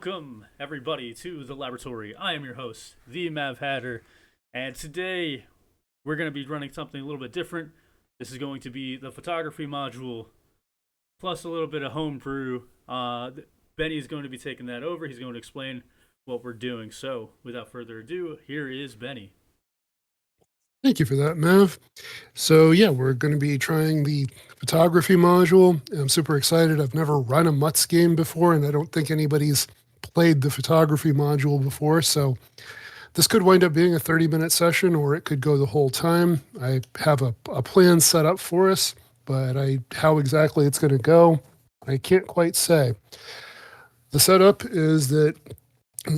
Welcome, everybody, to the laboratory. I am your host, the Mav Hatter, and today we're going to be running something a little bit different. This is going to be the photography module plus a little bit of homebrew. Benny is going to be taking that over. He's going to explain what we're doing. So, without further ado, here is Benny. Thank you for that, Mav. So yeah, we're going to be trying the photography module. I'm super excited. I've never run a Mutts game before, and I don't think anybody's played the photography module before. So this could wind up being a 30-minute session, or it could go the whole time. I have a plan set up for us, but how exactly it's going to go, I can't quite say. The setup is that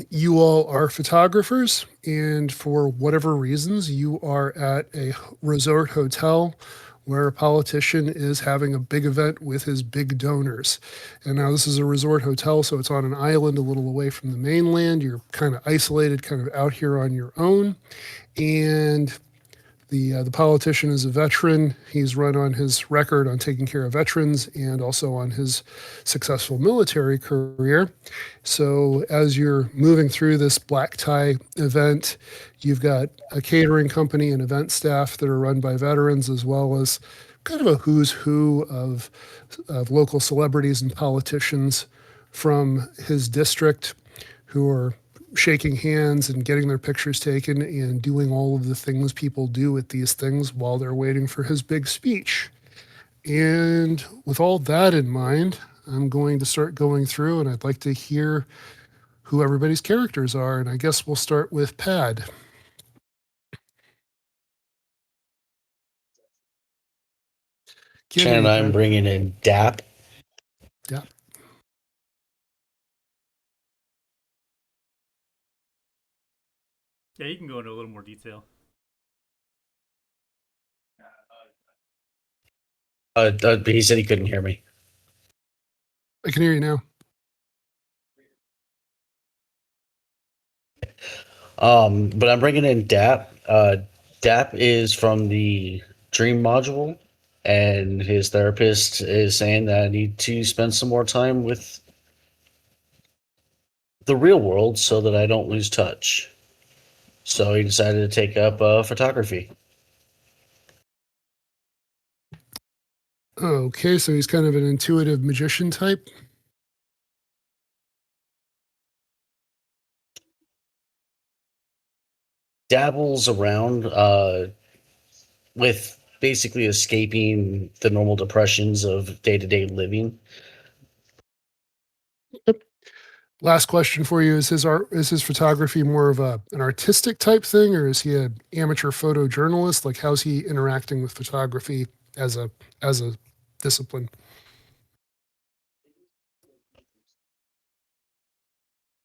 you all are photographers, and for whatever reasons, you are at a resort hotel where a politician is having a big event with his big donors. And now this is a resort hotel, so it's on an island a little away from the mainland. You're kind of isolated, kind of out here on your own. And the politician is a veteran. He's run on his record on taking care of veterans and also on his successful military career. So as you're moving through this black tie event, you've got a catering company and event staff that are run by veterans, as well as kind of a who's who of local celebrities and politicians from his district who are shaking hands and getting their pictures taken and doing all of the things people do at these things while they're waiting for his big speech. And with all that in mind, I'm going to start going through, and I'd like to hear who everybody's characters are. And I guess we'll start with Pad. And I'm bringing in Dap. Dap. Yeah, you can go into a little more detail. He said he couldn't hear me. I can hear you now. But I'm bringing in Dap. Dap is from the Dream module, and his therapist is saying that I need to spend some more time with the real world so that I don't lose touch. So he decided to take up photography. Okay, so he's kind of an intuitive magician type. Dabbles around with basically escaping the normal depressions of day-to-day living. Last question for you: is his photography more of an artistic type thing, or is he an amateur photojournalist? Like, how's he interacting with photography as a discipline?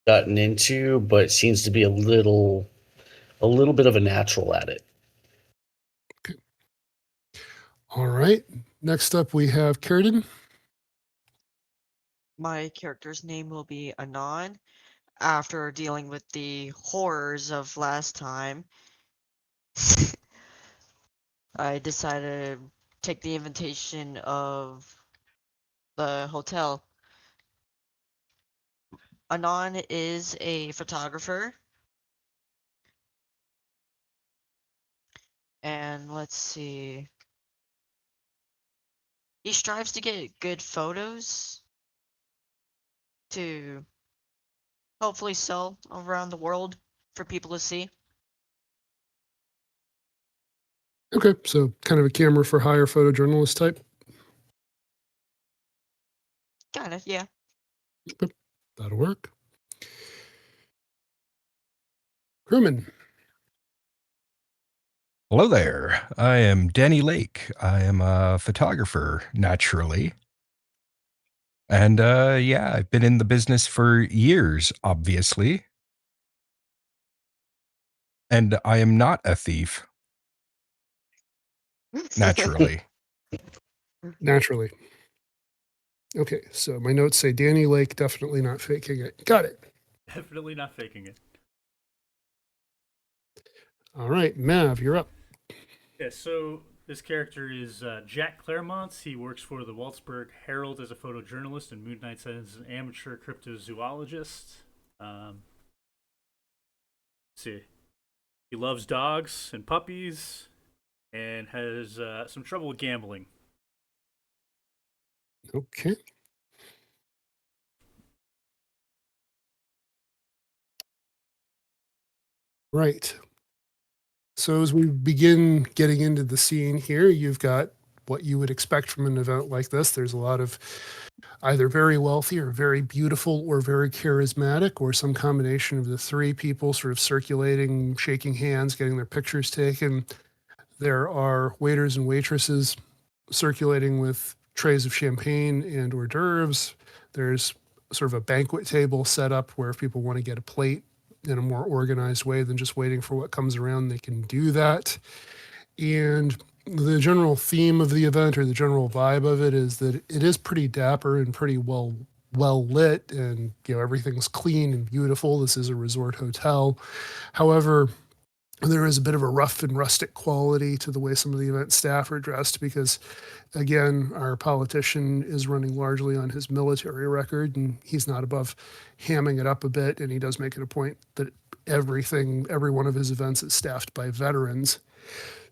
Gotten into, but seems to be a little bit of a natural at it. Okay. All right. Next up, we have Carradine. My character's name will be Anon. After dealing with the horrors of last time, I decided to take the invitation of the hotel. Anon is a photographer. And let's see. He strives to get good photos to hopefully sell around the world for people to see. Okay, so kind of a camera for hire photojournalist type. Kind of, yeah. Okay, that'll work. Crewman. Hello there. I am Danny Lake. I am a photographer, naturally. And yeah, I've been in the business for years, obviously. And I am not a thief, naturally. Naturally. Okay, so my notes say Danny Lake, definitely not faking it. Got it. Definitely not faking it. All right, Mav, you're up. Yeah, so this character is Jack Claremont. He works for the Waltzburg Herald as a photojournalist and Moon Knights as an amateur cryptozoologist. Let's see. He loves dogs and puppies and has some trouble with gambling. Okay. Right. So as we begin getting into the scene here, you've got what you would expect from an event like this. There's a lot of either very wealthy or very beautiful or very charismatic or some combination of the three people sort of circulating, shaking hands, getting their pictures taken. There are waiters and waitresses circulating with trays of champagne and hors d'oeuvres. There's sort of a banquet table set up where if people want to get a plate in a more organized way than just waiting for what comes around, they can do that. And the general theme of the event or the general vibe of it is that it is pretty dapper and pretty well lit, and everything's clean and beautiful. This is a resort hotel. However, there is a bit of a rough and rustic quality to the way some of the event staff are dressed because, again, our politician is running largely on his military record, and he's not above hamming it up a bit. And he does make it a point that every one of his events is staffed by veterans.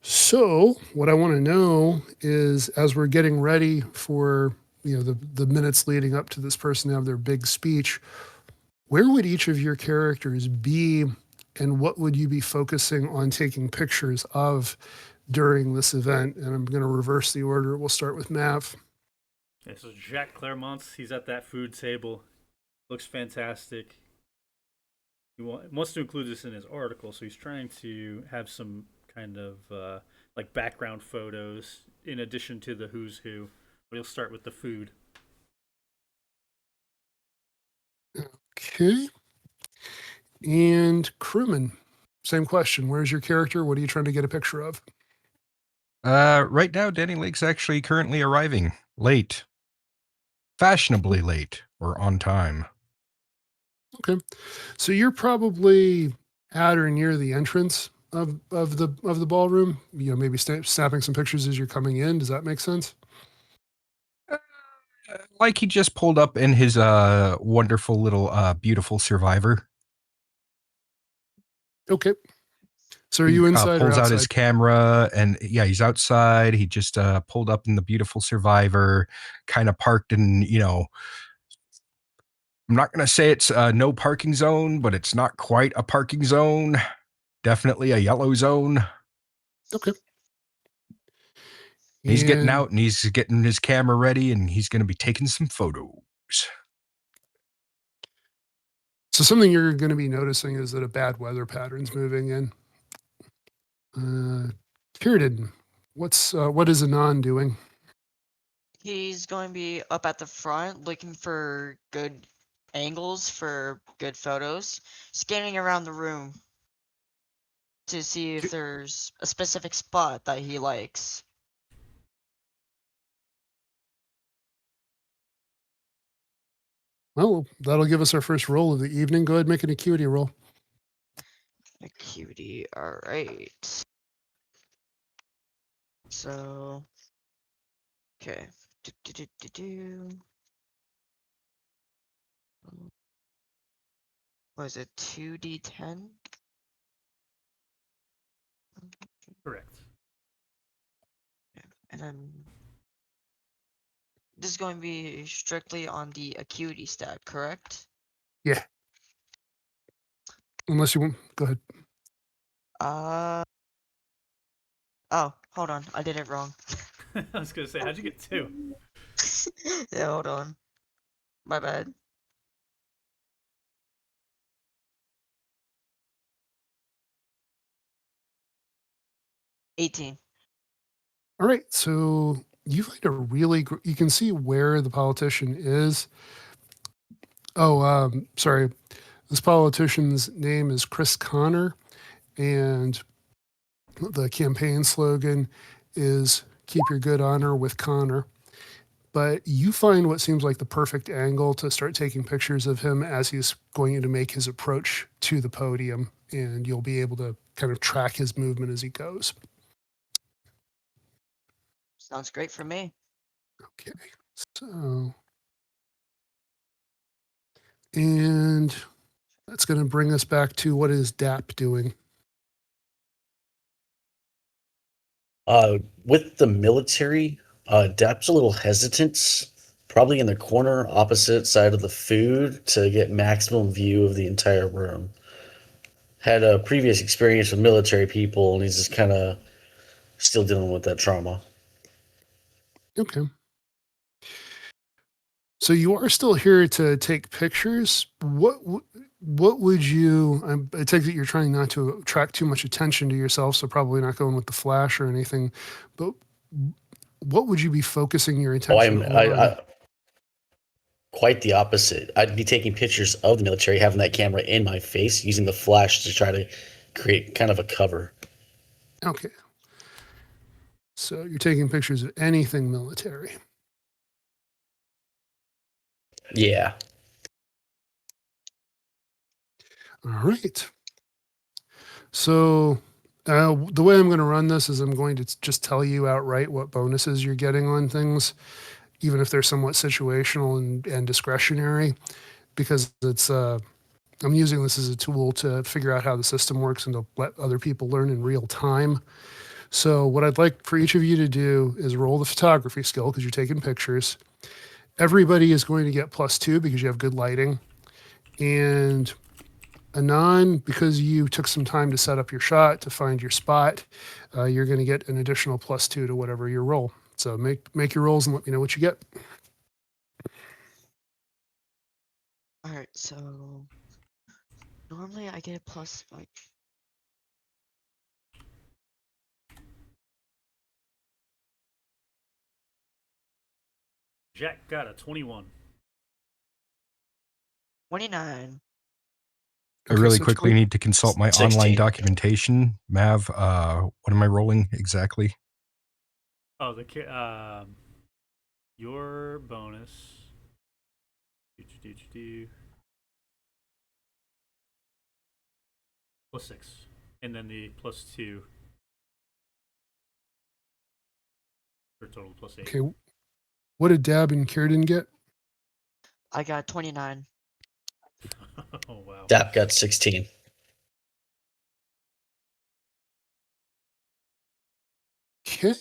So what I want to know is, as we're getting ready for the minutes leading up to this person to have their big speech, where would each of your characters be, and what would you be focusing on taking pictures of during this event? And I'm going to reverse the order. We'll start with Mav. Yeah, so Jacques Clermont, he's at that food table. Looks fantastic. He wants to include this in his article, so he's trying to have some kind of like background photos in addition to the who's who. But he'll start with the food. Okay. And crewman, same question. Where's your character? What are you trying to get a picture of? Right now, Danny Lake's actually currently arriving late, fashionably late, or on time. Okay. So you're probably at or near the entrance of the ballroom, maybe snapping some pictures as you're coming in. Does that make sense? Like he just pulled up in his wonderful little beautiful Survivor. Okay. So are you inside or pulls out outside? his camera, and yeah, he's outside. He just pulled up in the beautiful Survivor, kind of parked in, I'm not going to say it's a no parking zone, but it's not quite a parking zone. Definitely a yellow zone. Okay. He's getting out and he's getting his camera ready, and he's going to be taking some photos. So something you're going to be noticing is that a bad weather pattern's moving in. Kieran, what is Anon doing? He's going to be up at the front looking for good angles for good photos, scanning around the room to see if there's a specific spot that he likes. Well, that'll give us our first roll of the evening. Go ahead, make an acuity roll. Acuity, alright. So, okay. Was it 2d10? Correct. And then this is going to be strictly on the acuity stat, correct? Yeah. Unless you want, go ahead. Oh, hold on. I did it wrong. I was gonna say, how'd you get 2? Yeah, hold on. My bad. $18. All right. So you find you can see where the politician is. Oh, sorry. This politician's name is Chris Connor, and the campaign slogan is "Keep your good honor with Connor." But you find what seems like the perfect angle to start taking pictures of him as he's going to make his approach to the podium, and you'll be able to kind of track his movement as he goes. Sounds great for me. Okay, so, and That's going to bring us back to what is DAP doing? With the military, DAP's a little hesitant, probably in the corner opposite side of the food to get maximum view of the entire room. Had a previous experience with military people, and he's just kind of still dealing with that trauma. Okay. So you are still here to take pictures. What would you? I take it you're trying not to attract too much attention to yourself, so probably not going with the flash or anything. But what would you be focusing your Oh, attention on? Quite the opposite. I'd be taking pictures of the military, having that camera in my face, using the flash to try to create kind of a cover. Okay. So you're taking pictures of anything military. Yeah. All right. So the way I'm going to run this is I'm going to just tell you outright what bonuses you're getting on things, even if they're somewhat situational and discretionary, because it's I'm using this as a tool to figure out how the system works and to let other people learn in real time. So what I'd like for each of you to do is roll the photography skill because you're taking pictures. Everybody is going to get +2 because you have good lighting. And Anon, because you took some time to set up your shot, to find your spot, you're going to get an additional +2 to whatever your roll. So make your rolls and let me know what you get. All right, so normally I get a plus like. Jack got a 21. 29. I really so quickly need to consult my 16. online documentation. Mav, what am I rolling exactly? Oh, your bonus. +6, and then the +2 for total +8. Okay. What did Dab and Kieran get? I got 29. Oh wow. DAP got 16. Okay.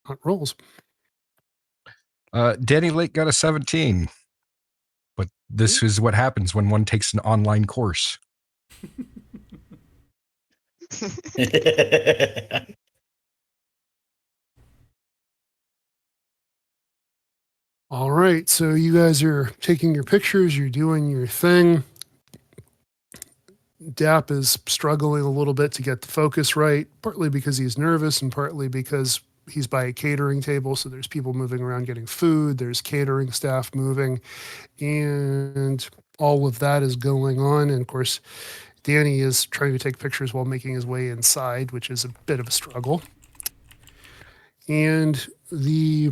Hot rolls. Danny Lake got a 17. But this is what happens when one takes an online course. All right. So you guys are taking your pictures, you're doing your thing. Dap is struggling a little bit to get the focus right, partly because he's nervous and partly because he's by a catering table. So there's people moving around getting food, there's catering staff moving, and all of that is going on. And of course, Danny is trying to take pictures while making his way inside, which is a bit of a struggle. And the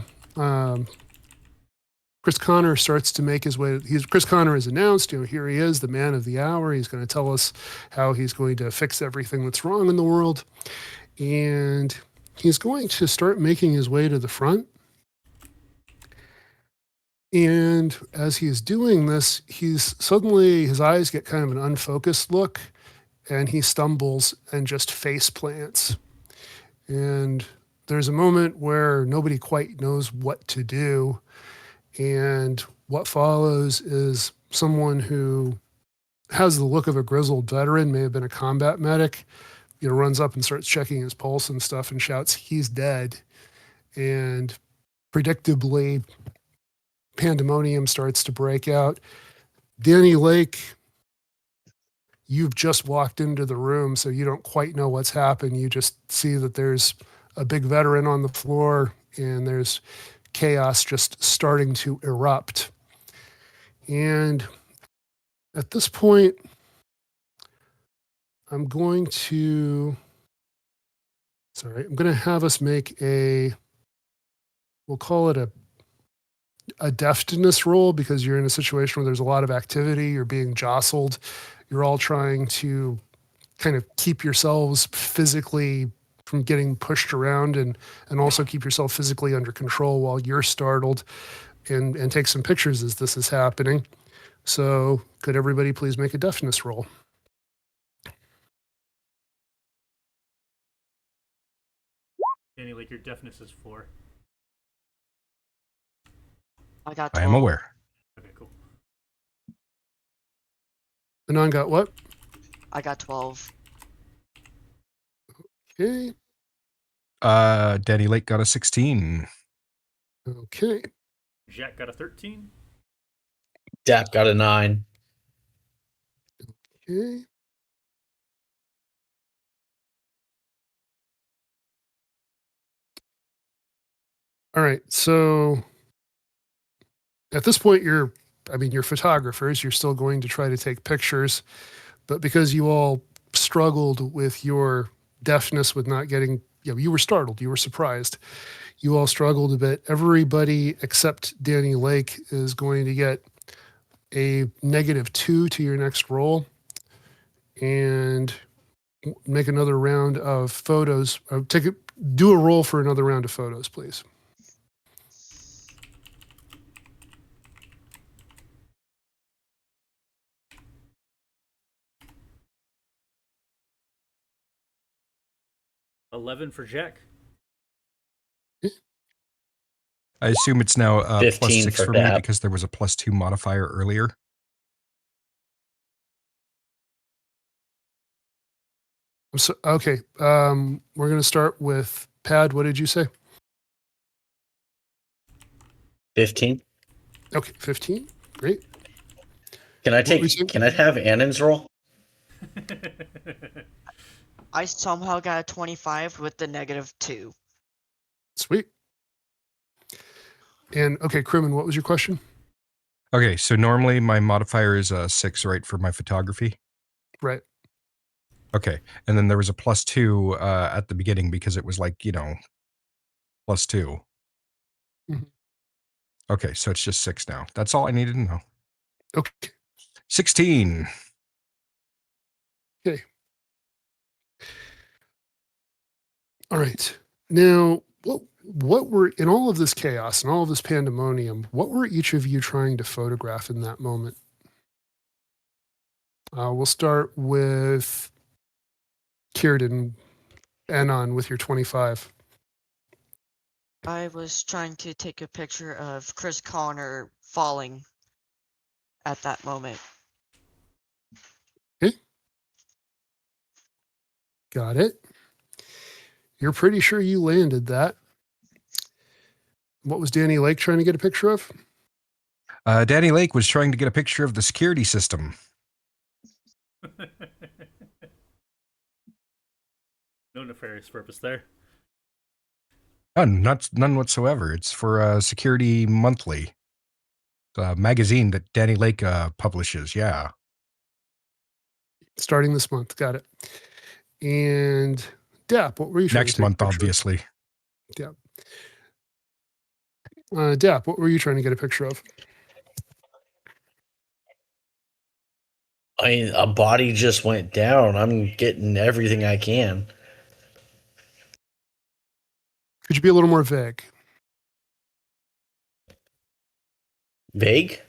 Chris Connor starts to make his way. Chris Connor is announced. Here he is, the man of the hour. He's going to tell us how he's going to fix everything that's wrong in the world, and he's going to start making his way to the front. And as he's doing this, his eyes get kind of an unfocused look, and he stumbles and just face plants. And there's a moment where nobody quite knows what to do. And what follows is someone who has the look of a grizzled veteran, may have been a combat medic, runs up and starts checking his pulse and stuff and shouts, "He's dead." And predictably, pandemonium starts to break out. Danny Lake, you've just walked into the room, so you don't quite know what's happened. You just see that there's a big veteran on the floor and there's chaos just starting to erupt. And at this point, I'm going to have us make we'll call it a deftness roll, because you're in a situation where there's a lot of activity, you're being jostled, you're all trying to kind of keep yourselves physically from getting pushed around and also keep yourself physically under control while you're startled and take some pictures as this is happening. So could everybody please make a deafness roll? Danny, like your deafness is 4. I got I 12. am aware. Okay, cool. Anon got what? I got 12. Okay. Danny Lake got a 16. Okay. Jack got a 13. Dap got a 9. Okay. All right. So at this point, you're photographers. You're still going to try to take pictures, but because you all struggled with your deafness, with not getting, you were startled, you were surprised. You all struggled a bit. Everybody except Danny Lake is going to get a -2 to your next roll and make another round of photos. Do a roll for another round of photos, please. $11 for Jack. I assume it's now 15 +6 for for me Dap. because there was a +2 modifier earlier. Okay. We're going to start with Pad. What did you say? 15. Okay, 15. Great. Can I What was it? Can I have Annan's roll? I somehow got a 25 with the -2. Sweet. And okay, Crimin, what was your question? Okay, so normally my modifier is a 6, right, for my photography? Right. Okay, and then there was a +2 at the beginning because it was like, +2. Mhm. Okay, so it's just 6 now. That's all I needed to know. Okay. 16. All right. Now, what were, in all of this chaos and all of this pandemonium, what were each of you trying to photograph in that moment? We'll start with Kieran, Anon with your 25. I was trying to take a picture of Chris Connor falling at that moment. Got it. You're pretty sure you landed that. What was Danny Lake trying to get a picture of? Danny Lake was trying to get a picture of the security system. No nefarious purpose there. None whatsoever. It's for Security Monthly, the magazine that Danny Lake publishes. Yeah. Starting this month. Got it. And Dap, what were you trying Next to take month, a picture obviously. of? Dap, what were you trying to get a picture of? I mean, a body just went down. I'm getting everything I can. Could you be a little more vague? Vague?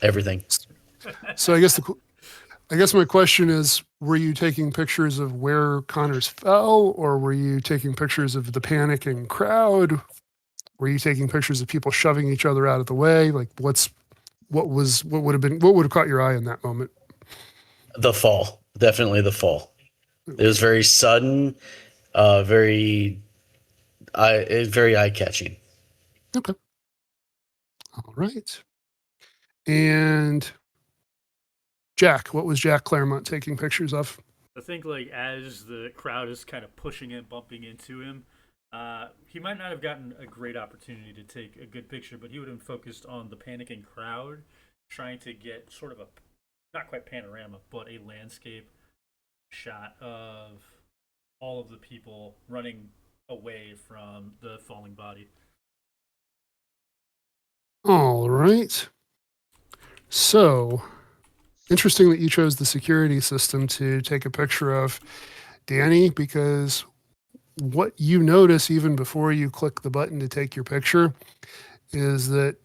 Everything. So I guess my question is, were you taking pictures of where Connors fell, or were you taking pictures of the panicking crowd? Were you taking pictures of people shoving each other out of the way? Like what would have caught your eye in that moment? The fall. Definitely the fall. It was very sudden, very eye-catching. Okay. All right. And Jack, what was Jack Claremont taking pictures of? I think like as the crowd is kind of pushing and bumping into him, he might not have gotten a great opportunity to take a good picture, but he would have been focused on the panicking crowd, trying to get sort of a, not quite panorama, but a landscape shot of all of the people running away from the falling body. All right. So, interesting that you chose the security system to take a picture of, Danny, because what you notice even before you click the button to take your picture is that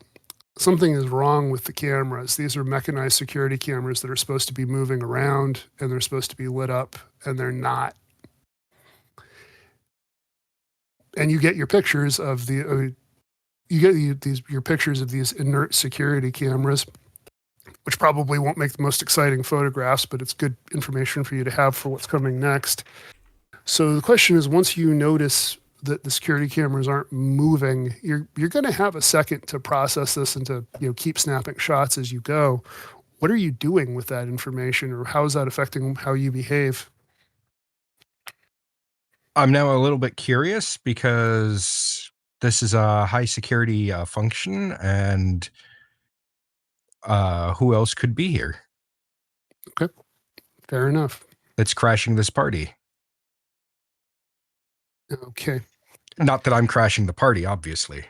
something is wrong with the cameras. These are mechanized security cameras that are supposed to be moving around and they're supposed to be lit up, and they're not. And you get your pictures of your pictures of these inert security cameras, which probably won't make the most exciting photographs, but it's good information for you to have for what's coming next. So the question is, once you notice that the security cameras aren't moving, you're going to have a second to process this and to keep snapping shots as you go. What are you doing with that information, or how is that affecting how you behave? I'm now a little bit curious because this is a high security function, and who else could be here Okay, fair enough. that's crashing this party? Okay, Not that I'm crashing the party, obviously.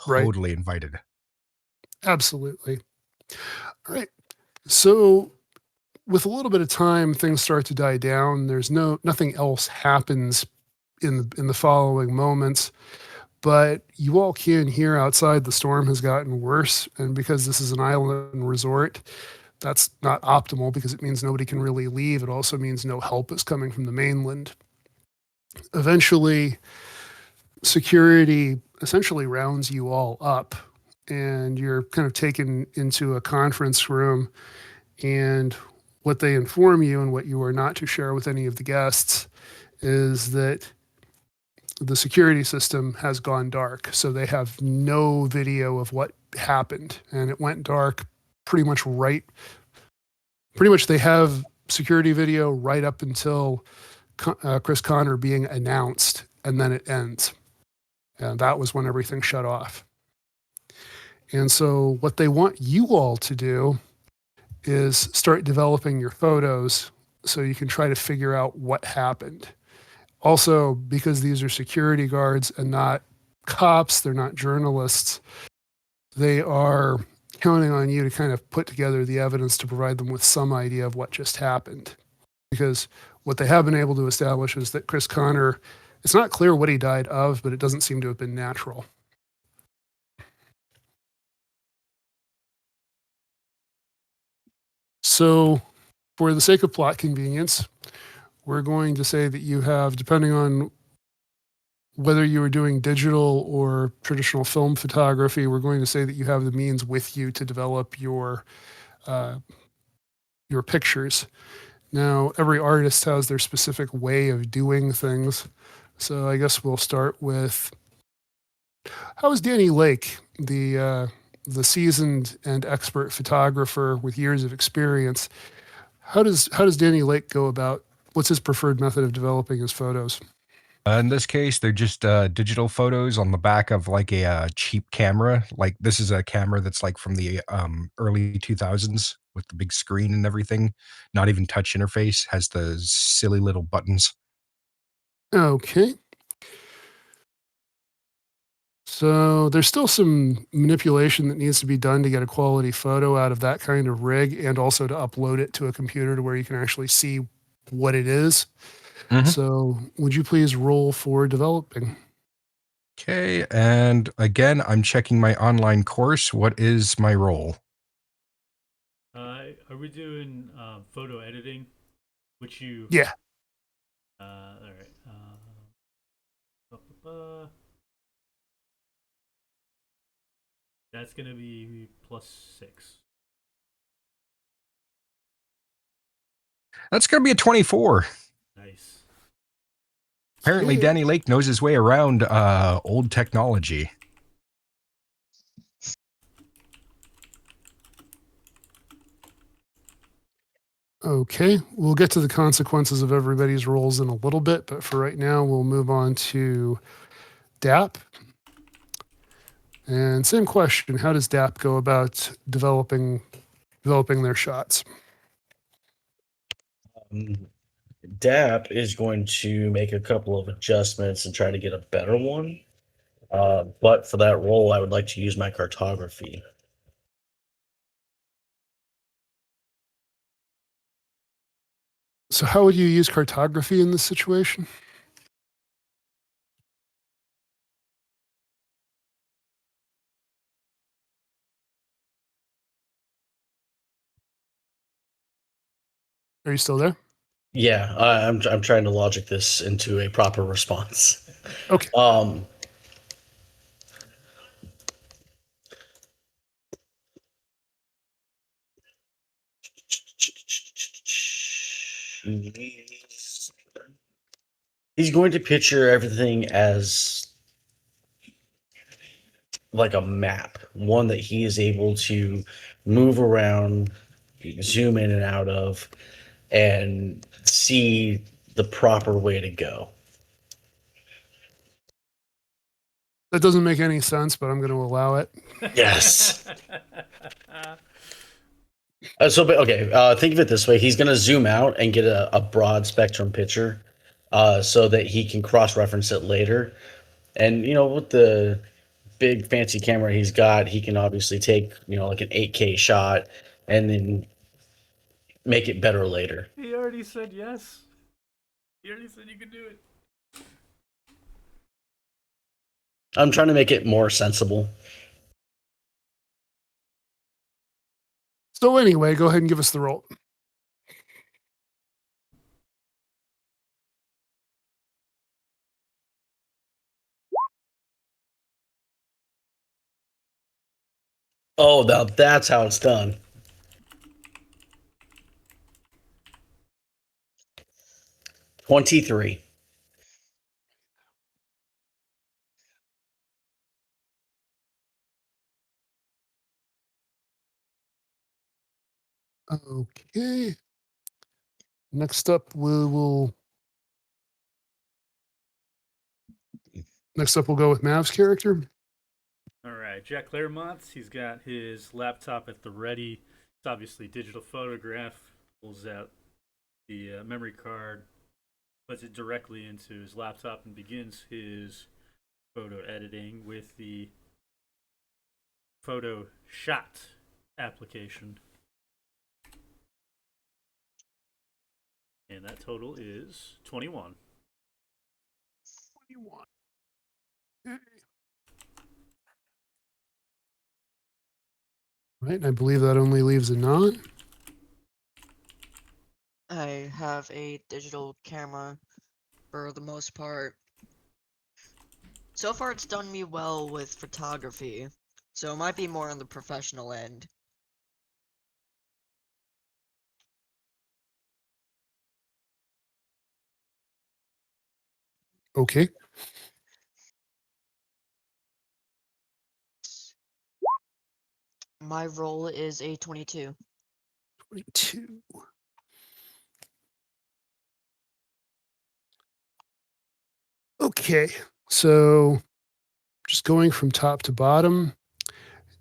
Right. Totally invited. Absolutely. All right. So with a little bit of time, things start to die down. There's nothing else happens in the following moments, but you all can hear outside the storm has gotten worse. And because this is an island resort, that's not optimal because it means nobody can really leave. It also means no help is coming from the mainland. Eventually, security essentially rounds you all up, and you're kind of taken into a conference room. And what they inform you, and what you are not to share with any of the guests, is that the security system has gone dark. So they have no video of what happened, and it went dark pretty much they have security video right up until Chris Connor being announced, and then it ends. And that was when everything shut off. And so what they want you all to do is start developing your photos so you can try to figure out what happened. Also, because these are security guards and not cops, they're not journalists, they are counting on you to kind of put together the evidence to provide them with some idea of what just happened. Because what they have been able to establish is that Chris Connor, it's not clear what he died of, but it doesn't seem to have been natural. So, for the sake of plot convenience, we're going to say that you have, depending on whether you were doing digital or traditional film photography, we're going to say that you have the means with you to develop your pictures. Now, every artist has their specific way of doing things. So I guess we'll start with, how is Danny Lake, the seasoned and expert photographer with years of experience? How does Danny Lake go about? What's his preferred method of developing his photos? In this case, they're just digital photos on the back of like a cheap camera. Like this is a camera that's like from the early 2000s with the big screen and everything. Not even touch interface, has the silly little buttons. Okay. So there's still some manipulation that needs to be done to get a quality photo out of that kind of rig, and also to upload it to a computer to where you can actually see what it is. Mhm. So would you please roll for developing? Okay, and again, I'm checking my online course. What is my role? Are we doing photo editing? Which you? Yeah. All right. Ba, ba, ba. That's gonna be +6. That's going to be a 24. Nice. Apparently, Okay. Danny Lake knows his way around old technology. Okay, we'll get to the consequences of everybody's roles in a little bit, but for right now, we'll move on to DAP. And same question, how does DAP go about developing their shots? DAP is going to make a couple of adjustments and try to get a better one. But for that role, I would like to use my cartography. So how would you use cartography in this situation? Are you still there? Yeah, I'm trying to logic this into a proper response. Okay. He's going to picture everything as like a map, one that he is able to move around, zoom in and out of, and see the proper way to go. That doesn't make any sense, but I'm going to allow it. Yes. Think of it this way: he's going to zoom out and get a broad spectrum picture, so that he can cross-reference it later. And with the big fancy camera he's got, he can obviously take like an 8K shot and then make it better later. He already said yes. He already said you could do it. I'm trying to make it more sensible. So anyway, go ahead and give us the roll. Oh, now that's how it's done. $23. Okay. Next up, we'll go with Mav's character. All right, Jack Claremont. He's got his laptop at the ready. It's obviously digital photograph. Pulls out the memory card, puts it directly into his laptop, and begins his photo editing with the Photoshop application. And that total is 21. 21. Right, and I believe that only leaves Anon. I have a digital camera for the most part. So far, it's done me well with photography, so it might be more on the professional end. Okay. My roll is a 22. 22. Okay, so just going from top to bottom,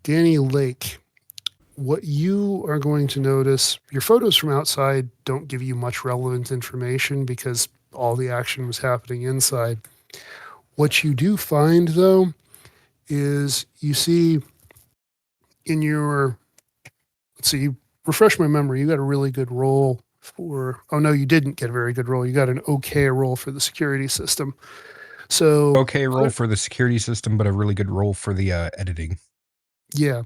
Danny Lake, what you are going to notice, your photos from outside don't give you much relevant information because all the action was happening inside. What you do find, though, is you see in your, let's see, refresh my memory, you got a really good roll for, oh no, you didn't get a very good roll. You got an okay roll for the security system. So Okay roll for the security system, but a really good roll for the editing. yeah.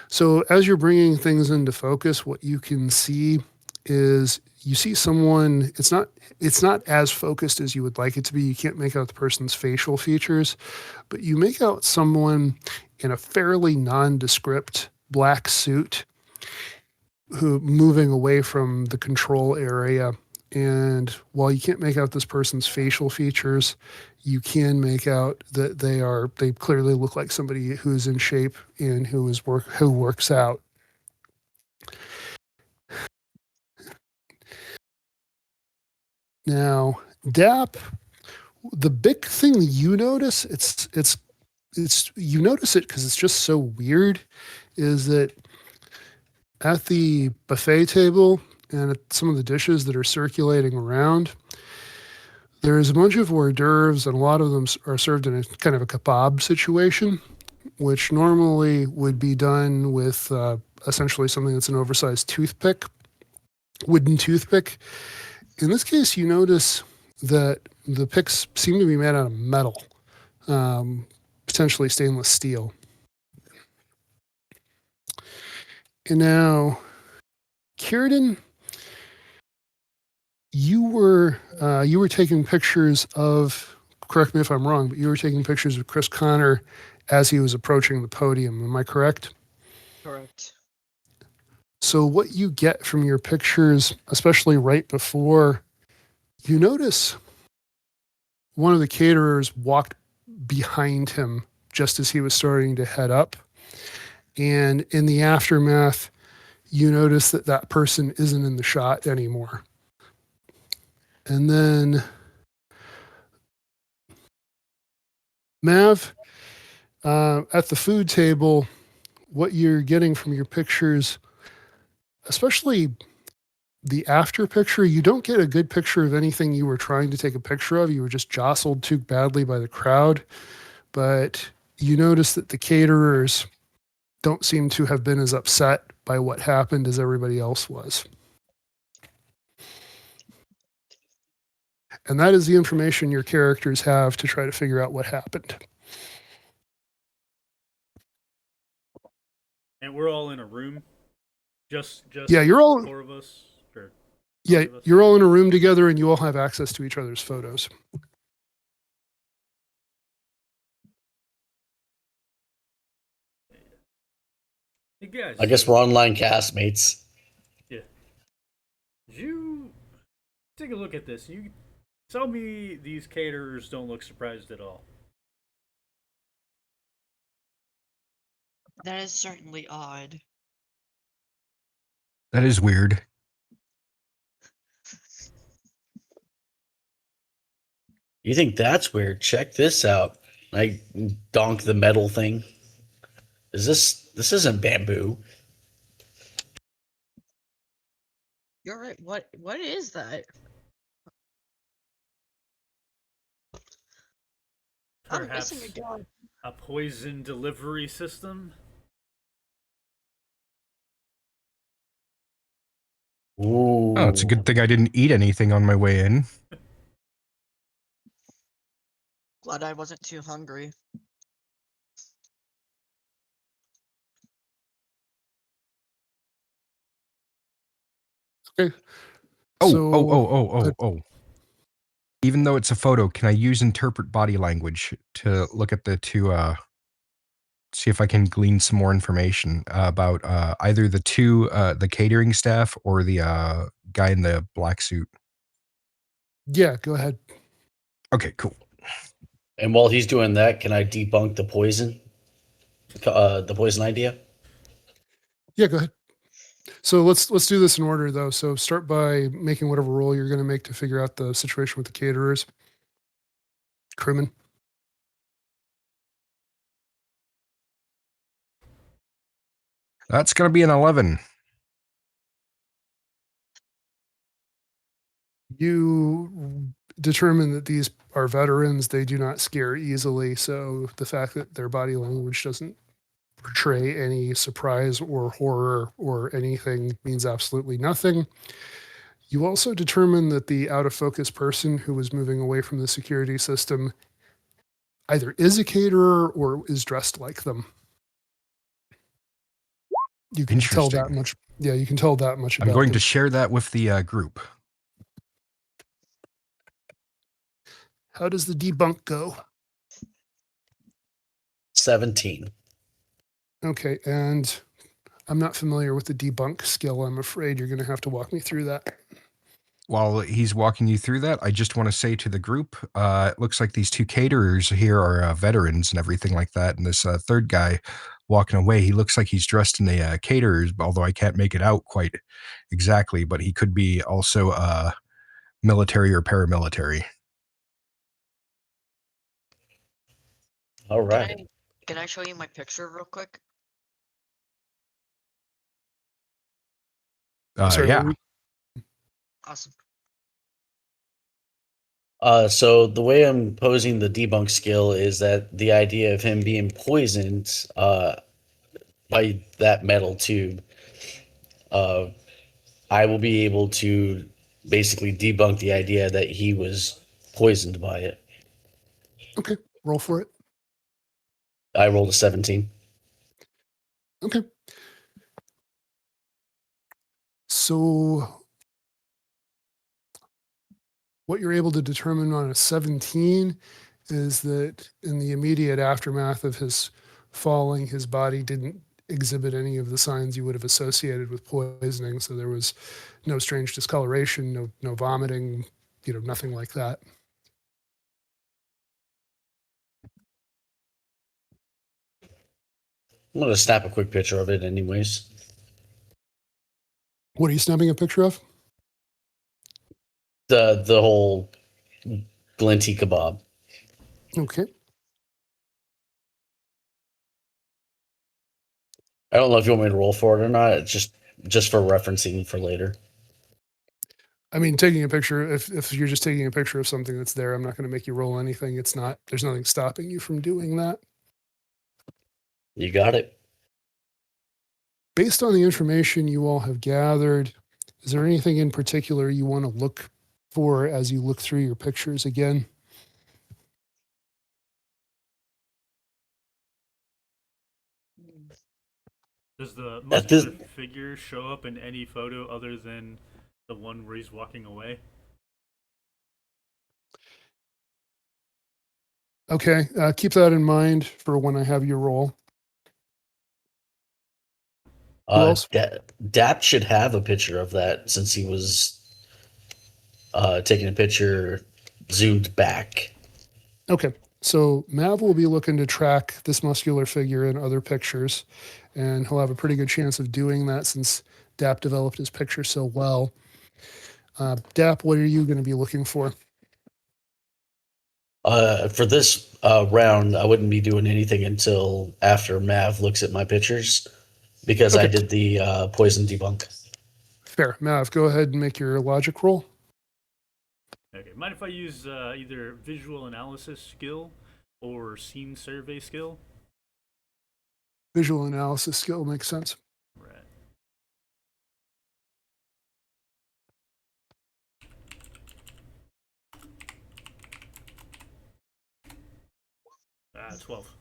So as you're bringing things into focus, what you can see is you see someone, it's not as focused as you would like it to be. You can't make out the person's facial features, but you make out someone in a fairly nondescript black suit who moving away from the control area. And while you can't make out this person's facial features, you can make out that they clearly look like somebody who's in shape and who works out. Now, DAP, the big thing that you notice, it's you notice it because it's just so weird, is that at the buffet table and at some of the dishes that are circulating around, there's a bunch of hors d'oeuvres, and a lot of them are served in a kind of a kebab situation, which normally would be done with essentially something that's an oversized toothpick, wooden toothpick. In this case, you notice that the picks seem to be made out of metal, potentially stainless steel. And now, Kieran, you were taking pictures of. Correct me if I'm wrong, but you were taking pictures of Chris Connor as he was approaching the podium. Am I correct? Correct. So what you get from your pictures, especially right before, you notice one of the caterers walked behind him just as he was starting to head up. And in the aftermath, you notice that that person isn't in the shot anymore. And then Mav, at the food table, what you're getting from your pictures, especially the after picture, you don't get a good picture of anything you were trying to take a picture of. You were just jostled too badly by the crowd. But you notice that the caterers don't seem to have been as upset by what happened as everybody else was. And that is the information your characters have to try to figure out what happened. And we're all in a room. Just Yeah, you're all 4 of us. Or yeah, 5 of us? you're all in a room together and you all have access to each other's photos. Hey guys, I guess we're online castmates. did you take a look at this? You tell me these caterers don't look surprised at all. That is certainly odd. That is weird. You think that's weird? Check this out. I donk the metal thing. This isn't bamboo. You're right. What is that? I'm Perhaps missing a gun. a poison delivery system? Ooh. Oh, it's a good thing I didn't eat anything on my way in. Glad I wasn't too hungry. Okay. Oh, So, oh. Even though it's a photo, can I use interpret body language to look at the two, see if I can glean some more information about either the two, the catering staff or the guy in the black suit? yeah, go ahead. Okay, cool. And while he's doing that, can I debunk the poison? The poison idea? Yeah, go ahead. So let's do this in order though. So start by making whatever roll you're going to make to figure out the situation with the caterers. Crewman. That's going to be an 11. You determine that these are veterans. They do not scare easily. So the fact that their body language doesn't portray any surprise or horror or anything means absolutely nothing. You also determine that the out of focus person who was moving away from the security system either is a caterer or is dressed like them. You can tell that Interesting. much. Yeah, you can tell that much I'm about going them. to share that with the group. How does the debunk go? 17. Okay, and I'm not familiar with the debunk skill. I'm afraid you're going to have to walk me through that. While he's walking you through that, I just want to say to the group, it looks like these two caterers here are veterans and everything like that. And this third guy walking away, he looks like he's dressed in a caterer's, although I can't make it out quite exactly, but he could be also military or paramilitary. All Can right. can I show you my picture real quick? Sorry, Yeah. Awesome. So the way I'm posing the debunk skill is that the idea of him being poisoned by that metal tube, I will be able to basically debunk the idea that he was poisoned by it. Okay, roll for it. I rolled a 17. Okay. So What you're able to determine on a 17 is that in the immediate aftermath of his falling, his body didn't exhibit any of the signs you would have associated with poisoning. So there was no strange discoloration, no vomiting, nothing like that. I'm gonna snap a quick picture of it, anyways. What are you snapping a picture of? The whole glinty kebab. Okay. I don't know if you want me to roll for it or not. It's just for referencing for later. I mean, taking a picture, if you're just taking a picture of something that's there, I'm not going to make you roll anything. There's nothing stopping you from doing that. You got it. Based on the information you all have gathered, is there anything in particular you want to look for as you look through your pictures again? Does the At this- muscular figure show up in any photo other than the one where he's walking away? Okay, keep that in mind for when I have you roll. Who else? Dap should have a picture of that since he was taking a picture zoomed back. Okay, so Mav will be looking to track this muscular figure in other pictures, and he'll have a pretty good chance of doing that since Dap developed his picture so well. Dap, what are you going to be looking for? For this round, I wouldn't be doing anything until after Mav looks at my pictures because I Okay. did the poison debunk. Fair. Mav, go ahead and make your logic roll. Okay, mind if I use either visual analysis skill or scene survey skill? Visual analysis skill makes sense. Right. Ah, 12.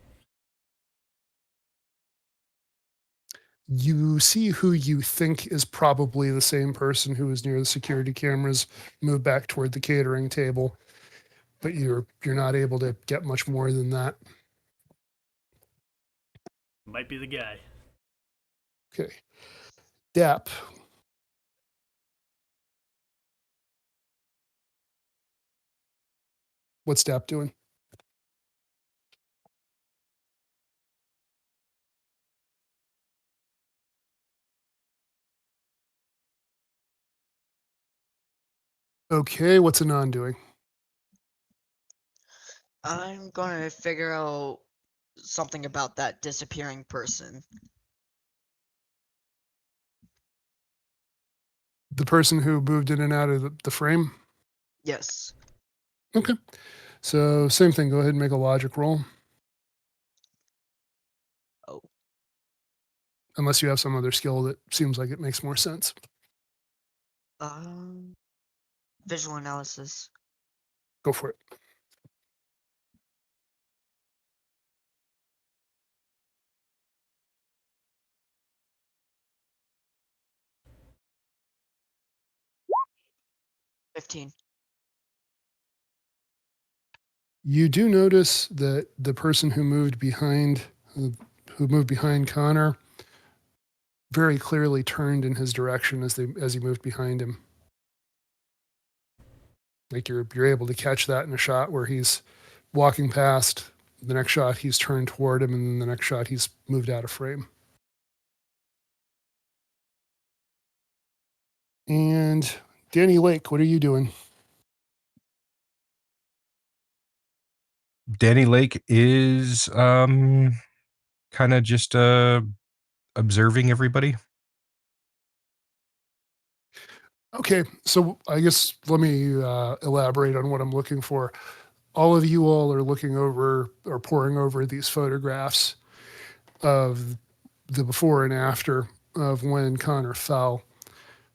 You see who you think is probably the same person who was near the security cameras move back toward the catering table, but you're not able to get much more than that. Might be the guy. Okay. Dap. What's Dap doing? Okay, what's Anon doing? I'm gonna figure out something about that disappearing person. The person who moved in and out of the frame? Yes. Okay. So same thing. Go ahead and make a logic roll. Oh. Unless you have some other skill that seems like it makes more sense. Visual analysis. Go for it. $15. You do notice that the person who moved behind Connor very clearly turned in his direction as he moved behind him. Like you're able to catch that in a shot where he's walking past. The next shot he's turned toward him, and then the next shot he's moved out of frame. And Danny Lake, what are you doing? Danny Lake is kind of just observing everybody. Okay, so I guess let me elaborate on what I'm looking for. All of you all are looking over or poring over these photographs of the before and after of when Connor fell.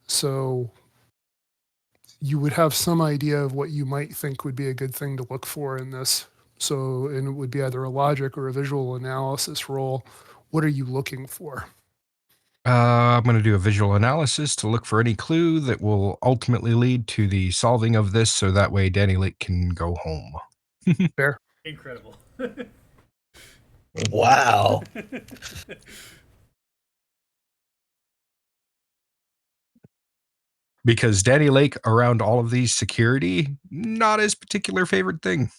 So you would have some idea of what you might think would be a good thing to look for in this. So, and it would be either a logic or a visual analysis role. What are you looking for? I'm going to do a visual analysis to look for any clue that will ultimately lead to the solving of this, so that way Danny Lake can go home. Fair. Incredible. Wow. Because Danny Lake around all of these security, not his particular favorite thing.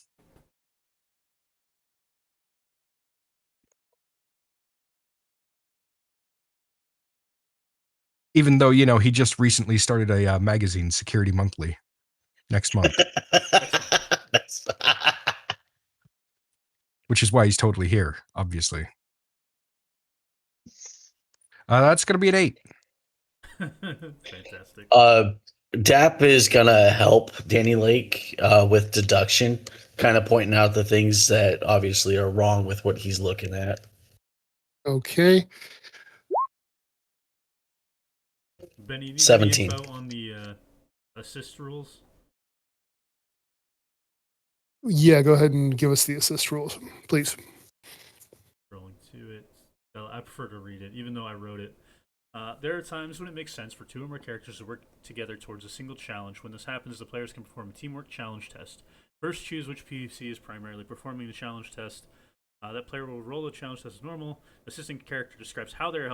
Even though, he just recently started a magazine, Security Monthly, next month, That's- which is why he's totally here, obviously. That's going to be an 8. Fantastic. DAP is gonna help Danny Lake with deduction, kind of pointing out the things that obviously are wrong with what he's looking at. Okay. Benny, you need 17. any info on the assist rules? Yeah, go ahead and give us the assist rules, please. Rolling to it. I prefer to read it, even though I wrote it. There are times when it makes sense for 2 or more characters to work together towards a single challenge. When this happens, the players can perform a teamwork challenge test. First, choose which PvC is primarily performing the challenge test. That player will roll the challenge test as normal. The assistant character describes how they're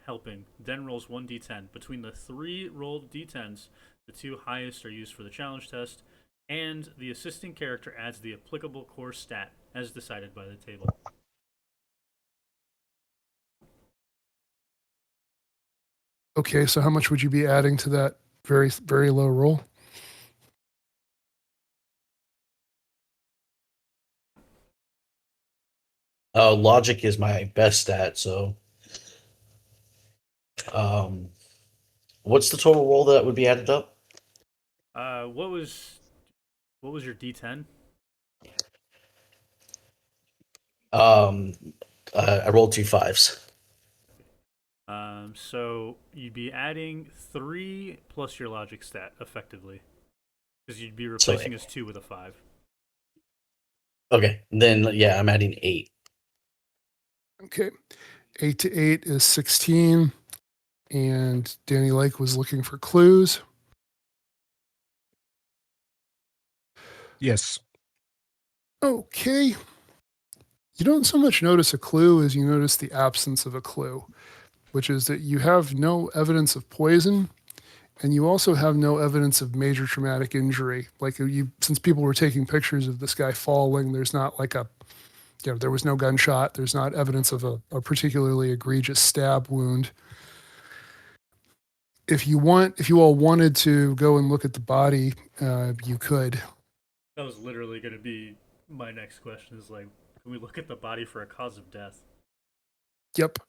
helping, then rolls 1d10. Between the 3 rolled d10s, the 2 highest are used for the challenge test, and the assistant character adds the applicable core stat as decided by the table. Okay, so how much would you be adding to that very, very low roll? Logic is my best stat, so um, what's the total roll that would be added up? What was your d10? Um, I rolled 2 5s. So you'd be adding 3 plus your logic stat effectively, because you'd be replacing his 2 with a 5. Okay, then yeah, I'm adding 8. Okay. 8 to 8 is 16. And Danny Lake was looking for clues. Yes. Okay. You don't so much notice a clue as you notice the absence of a clue, which is that you have no evidence of poison and you also have no evidence of major traumatic injury. Like since people were taking pictures of this guy falling, there's not like there was no gunshot. There's not evidence of a particularly egregious stab wound. If you all wanted to go and look at the body, you could. That was literally going to be my next question. Is like, can we look at the body for a cause of death? Yep.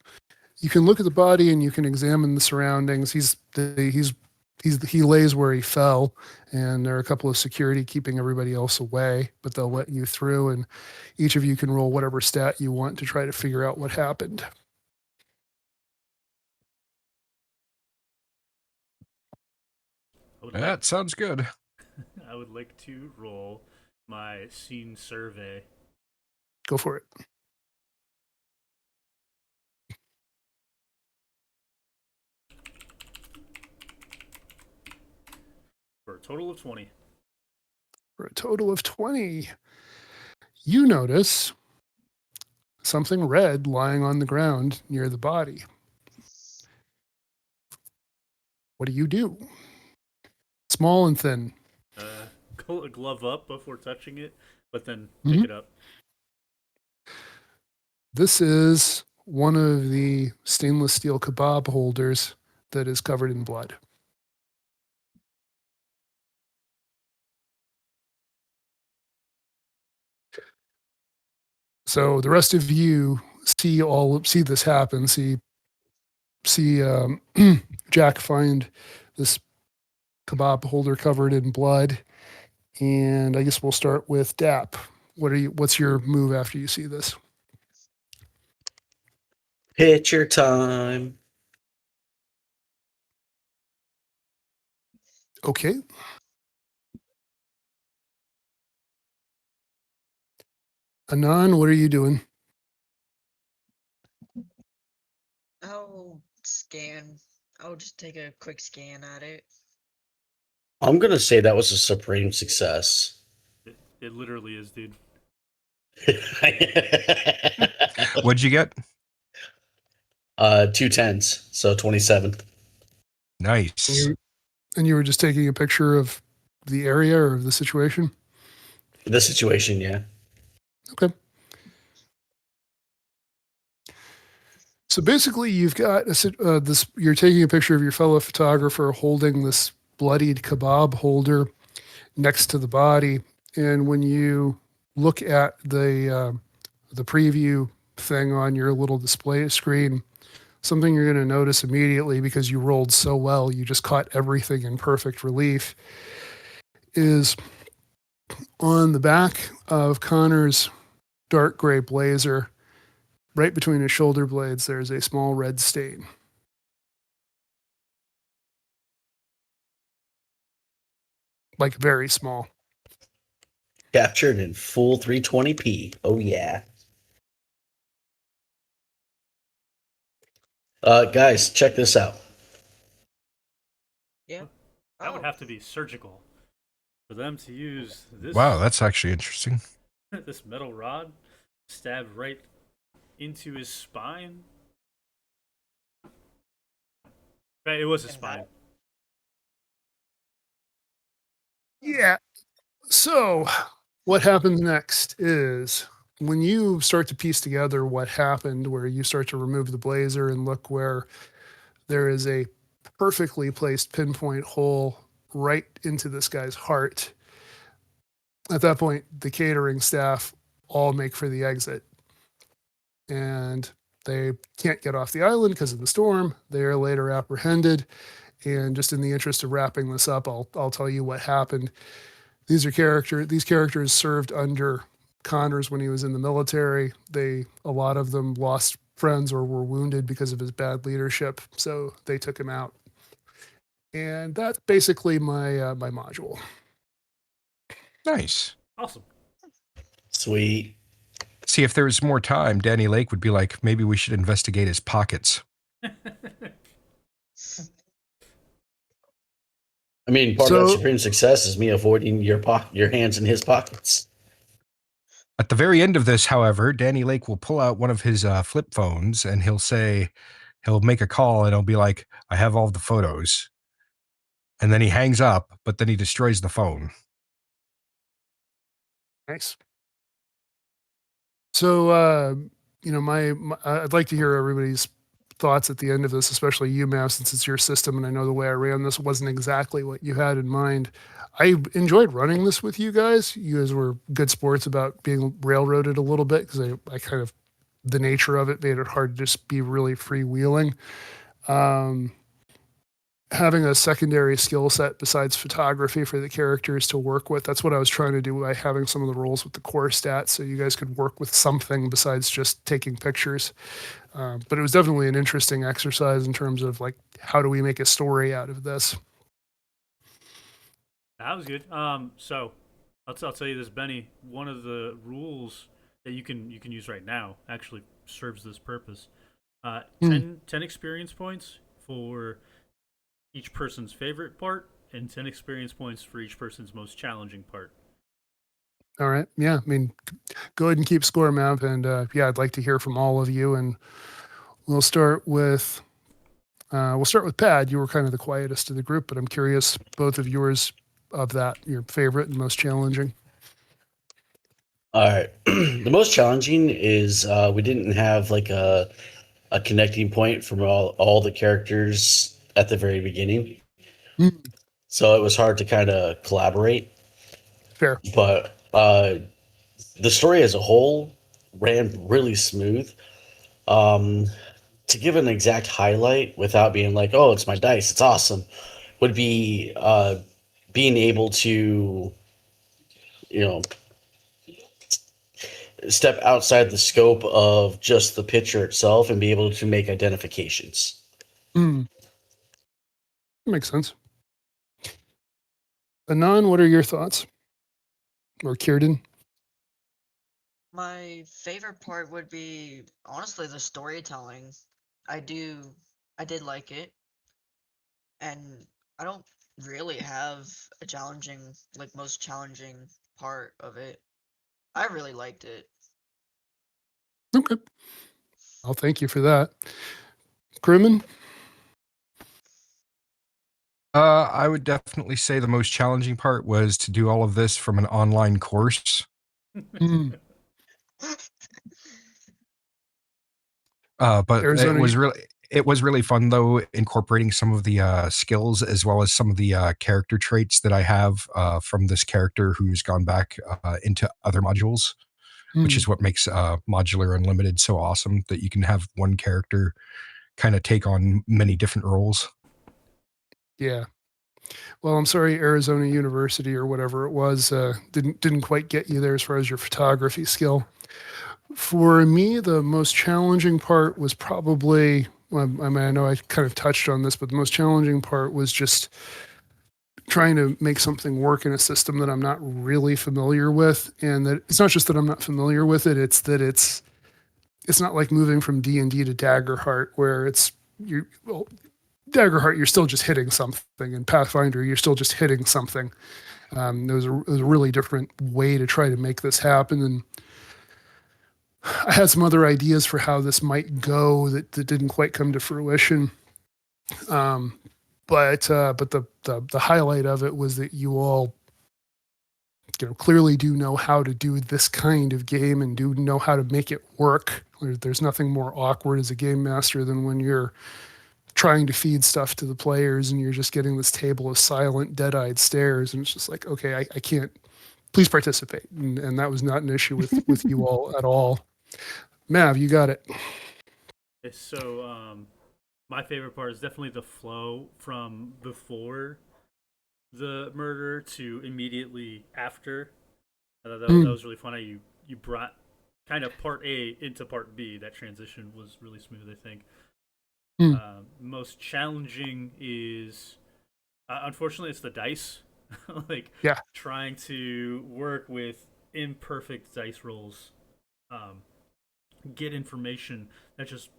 You can look at the body and you can examine the surroundings. He lays where he fell, and there are a couple of security keeping everybody else away, but they'll let you through, and each of you can roll whatever stat you want to try to figure out what happened. That sounds good. I would like to roll my scene survey. Go for it. For a total of 20. For a total of 20. You notice something red lying on the ground near the body. What do? Small and thin. Glove up before touching it, but then pick it up. This is one of the stainless steel kebab holders that is covered in blood. So the rest of you see this happen. See Jack find this kebab holder covered in blood, and I guess we'll start with Dap. What's your move after you see this? Picture time. Okay. Anon, what are you doing? Oh, scan. I'll just take a quick scan at it. I'm gonna say that was a supreme success. It literally is, dude. What'd you get? 2 10s, so 27. Nice. And you were just taking a picture of the area or of the situation? The situation, yeah. Okay. So basically, you've got this. You're taking a picture of your fellow photographer holding this bloodied kebab holder next to the body, and when you look at the preview thing on your little display screen, something you're going to notice immediately because you rolled so well, you just caught everything in perfect relief, is on the back of Connor's dark gray blazer, right between his shoulder blades, there's a small red stain. Like very small. Captured in full 320p. Oh yeah. Guys, check this out. Yeah. That would Oh, have to be surgical for them to use this. Wow, that's actually interesting. This metal rod stabbed right into his spine. Right, it was his And spine. Yeah. So what happens next is when you start to piece together what happened, where you start to remove the blazer and look where there is a perfectly placed pinpoint hole right into this guy's heart. At that point, the catering staff all make for the exit. And they can't get off the island because of the storm. They are later apprehended. And just in the interest of wrapping this up, I'll tell you what happened. These characters served under Connors when he was in the military. A lot of them lost friends or were wounded because of his bad leadership, so they took him out. And that's basically my my module. Nice. Awesome. Sweet. See, if there was more time, Danny Lake would be like, maybe we should investigate his pockets. I mean, part of that So- supreme success is me avoiding your hands in his pockets. At the very end of this, however, Danny Lake will pull out one of his flip phones and he'll make a call and he'll be like, I have all the photos. And then he hangs up, but then he destroys the phone. Nice. So, I'd like to hear everybody's thoughts at the end of this, especially you, Mav, since it's your system, and I know the way I ran this wasn't exactly what you had in mind. I enjoyed running this with you guys. You guys were good sports about being railroaded a little bit because I kind of, the nature of it made it hard to just be really freewheeling. Having a secondary skill set besides photography for the characters to work with. That's what I was trying to do by having some of the roles with the core stats so you guys could work with something besides just taking pictures. But it was definitely an interesting exercise in terms of like, how do we make a story out of this? That was good. So I'll tell you this, Benny. One of the rules that you can use right now actually serves this purpose. 10 experience points for each person's favorite part, and 10 experience points for each person's most challenging part. All right. Yeah. I mean, go ahead and keep score, Mav. And yeah, I'd like to hear from all of you. And we'll start with Pad. You were kind of the quietest of the group, but I'm curious, both of yours of that, your favorite and most challenging. All right. The most challenging is we didn't have like a connecting point from all the characters at the very beginning. So it was hard to kind of collaborate. Fair. But the story as a whole ran really smooth. To give an exact highlight without being like, oh, it's my dice, it's awesome, would be being able to, step outside the scope of just the picture itself and be able to make identifications. Makes sense. Anon, what are your thoughts? Or Kierden? my favorite part would be honestly the storytelling. I do I did like it, and I don't really have a challenging, like most challenging part of it. I really liked it. Okay. I'll thank you for that. Crimin? I would definitely say the most challenging part was to do all of this from an online course. Mm, But Arizona. it was really fun though, incorporating some of the skills as well as some of the character traits that I have from this character who's gone back into other modules, which Mm, is what makes Modular Unlimited so awesome, that you can have one character kind of take on many different roles. yeah. Well, I'm sorry, Arizona University or whatever it was didn't quite get you there as far as your photography skill. For me, the most challenging part was probably. Well, I mean, I know I kind of touched on this, but the most challenging part was just trying to make something work in a system that I'm not really familiar with, and that it's not just that I'm not familiar with it; it's that it's not like moving from D&D to Daggerheart, where it's you. Well, Daggerheart, you're still just hitting something, and Pathfinder, you're still just hitting something. It was a really different way to try to make this happen, and I had some other ideas for how this might go that didn't quite come to fruition. Um, but the highlight of it was that you all clearly do know how to do this kind of game and do know how to make it work. There's nothing more awkward as a game master than when you're trying to feed stuff to the players and you're just getting this table of silent, dead-eyed stares, and it's just like, okay, I can't. Please participate, and that was not an issue with you all at all. Mav, you got it. Okay, so my favorite part is definitely the flow from before the murder to immediately after. I thought that Mm, was really fun. How you brought kind of part A into part B. That transition was really smooth, I think. mm, Most challenging is, unfortunately, it's the dice. Like yeah, trying to work with imperfect dice rolls, um, get information that just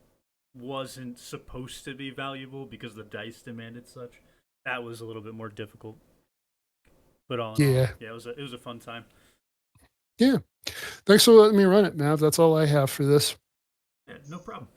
wasn't supposed to be valuable because the dice demanded such. That was a little bit more difficult. But all in all, yeah, yeah, it was a fun time. yeah. Thanks for letting me run it, Mav. That's all I have for this. Yeah, no problem.